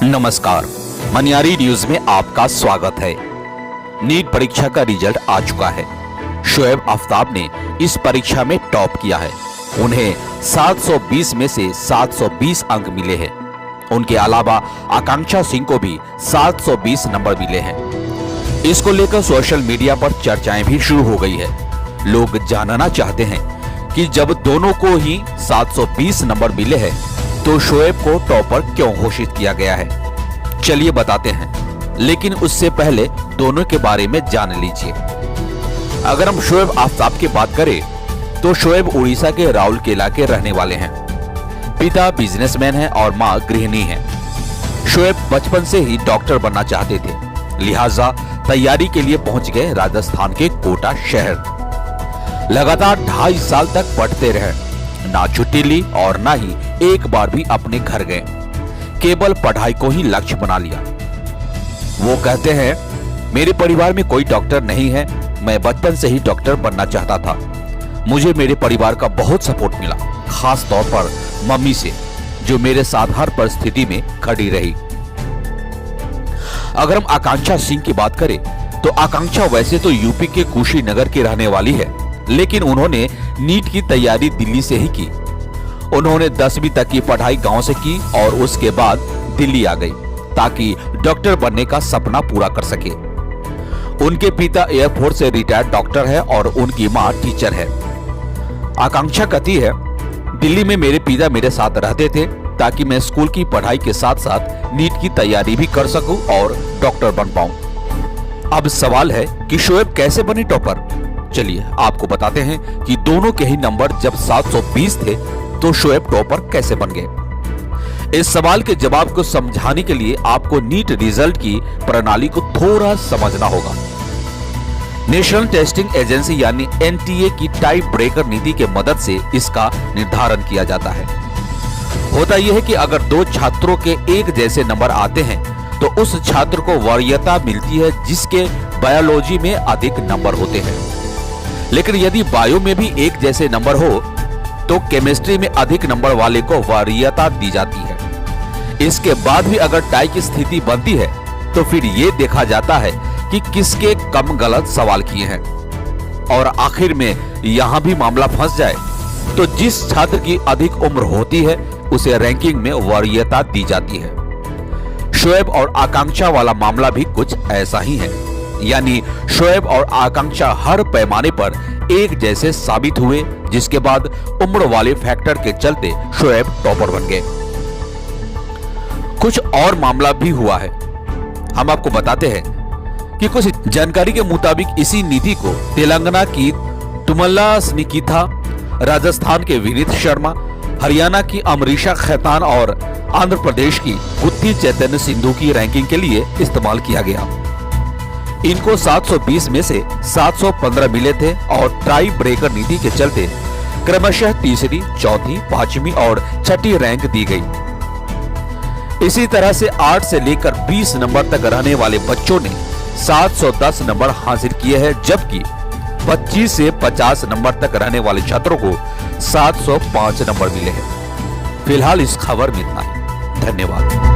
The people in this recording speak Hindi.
नमस्कार, मनियारी न्यूज में आपका स्वागत है। नीट परीक्षा का रिजल्ट आ चुका है। शोएब आफ्ताब ने इस परीक्षा में टॉप किया है। उन्हें 720 में से 720 अंक मिले हैं। उनके अलावा आकांक्षा सिंह को भी 720 नंबर मिले हैं। इसको लेकर सोशल मीडिया पर चर्चाएं भी शुरू हो गई है। लोग जानना चाहते हैं कि जब दोनों को ही 720 नंबर मिले हैं तो शोएब को टॉपर क्यों घोषित किया गया है। चलिए बताते हैं, लेकिन उससे पहले दोनों के बारे में जान लीजिए। अगर हम शोएब आफ्ताब की बात करें तो शोएब उड़ीसा के राउरकेला के रहने वाले हैं। पिता बिजनेसमैन हैं और मां गृहिणी हैं। शोएब बचपन से ही डॉक्टर बनना चाहते थे, लिहाजा तैयारी के लिए पहुंच गए राजस्थान के कोटा शहर। लगातार 2.5 साल तक पढ़ते रहे, ना छुट्टी ली और ना ही एक बार भी अपने घर गए। केवल पढ़ाई को ही लक्ष्य बना लिया। वो कहते हैं, मेरे परिवार में कोई डॉक्टर नहीं है। मैं बचपन से ही डॉक्टर बनना चाहता था। मुझे मेरे परिवार का बहुत सपोर्ट मिला, खास तौर पर मम्मी से, जो मेरे साथ हर परिस्थिति में खड़ी रही। अगर हम आकांक्षा सिंह की बात करें तो आकांक्षा वैसे तो यूपी के कुशीनगर की रहने वाली है, लेकिन उन्होंने नीट की तैयारी दिल्ली से ही की। उन्होंने 10वीं तक की पढ़ाई गांव से की और उसके बाद दिल्ली आ गई ताकि डॉक्टर बनने का सपना पूरा कर सके। उनके पिता एयरफोर्स से रिटायर्ड डॉक्टर है और उनकी मां टीचर है। आकांक्षा कहती है, दिल्ली में मेरे पिता मेरे साथ रहते थे ताकि मैं स्कूल की पढ़ाई के साथ साथ नीट की तैयारी भी कर सकूं और डॉक्टर बन पाऊं। अब सवाल है कि शोएब कैसे बने टॉपर। चलिए आपको बताते हैं कि दोनों के ही नंबर जब 720 थे तो शोएब टॉपर कैसे बन गए। इस सवाल के जवाब को समझाने के लिए आपको नीट रिजल्ट की प्रणाली को थोड़ा समझना होगा। नेशनल टेस्टिंग एजेंसी यानी एनटीए की टाइप ब्रेकर नीति के मदद से इसका निर्धारण किया जाता है। होता यह है कि अगर दो छात्रों के एक जैसे नंबर आते हैं तो उस छात्र को वरीयता मिलती है जिसके बायोलॉजी में अधिक नंबर होते हैं। लेकिन यदि बायो में भी एक जैसे नंबर हो तो केमिस्ट्री में अधिक नंबर वाले को वरीयता दी जाती है। इसके बाद भी अगर टाई की स्थिति बनती है तो फिर ये देखा जाता है कि किसके कम गलत सवाल किए हैं, और आखिर में यहां भी मामला फंस जाए तो जिस छात्र की अधिक उम्र होती है उसे रैंकिंग में वरीयता दी जाती है। शोएब और आकांक्षा वाला मामला भी कुछ ऐसा ही है, यानी शोएब और आकांक्षा हर पैमाने पर एक जैसे साबित हुए, जिसके बाद उम्र वाले फैक्टर के चलते शोएब टॉपर बन गए। कुछ और मामला भी हुआ है, हम आपको बताते हैं कि कुछ जानकारी के मुताबिक इसी नीति को तेलंगाना की तुमल्ला स्निकिथा, राजस्थान के विनीत शर्मा, हरियाणा की अमरीशा खैतान और आंध्र प्रदेश की गुत्ती चैतन्य सिंधु की रैंकिंग के लिए इस्तेमाल किया गया। इनको 720 में से 715 मिले थे और टाई ब्रेकर नीति के चलते क्रमशः तीसरी, चौथी, पांचवी और छठी रैंक दी गई। इसी तरह से 8 से लेकर 20 नंबर तक रहने वाले बच्चों ने 710 नंबर हासिल किए हैं, जबकि 25 से 50 नंबर तक रहने वाले छात्रों को 705 नंबर मिले हैं। फिलहाल इस खबर में इतना ही। धन्यवाद।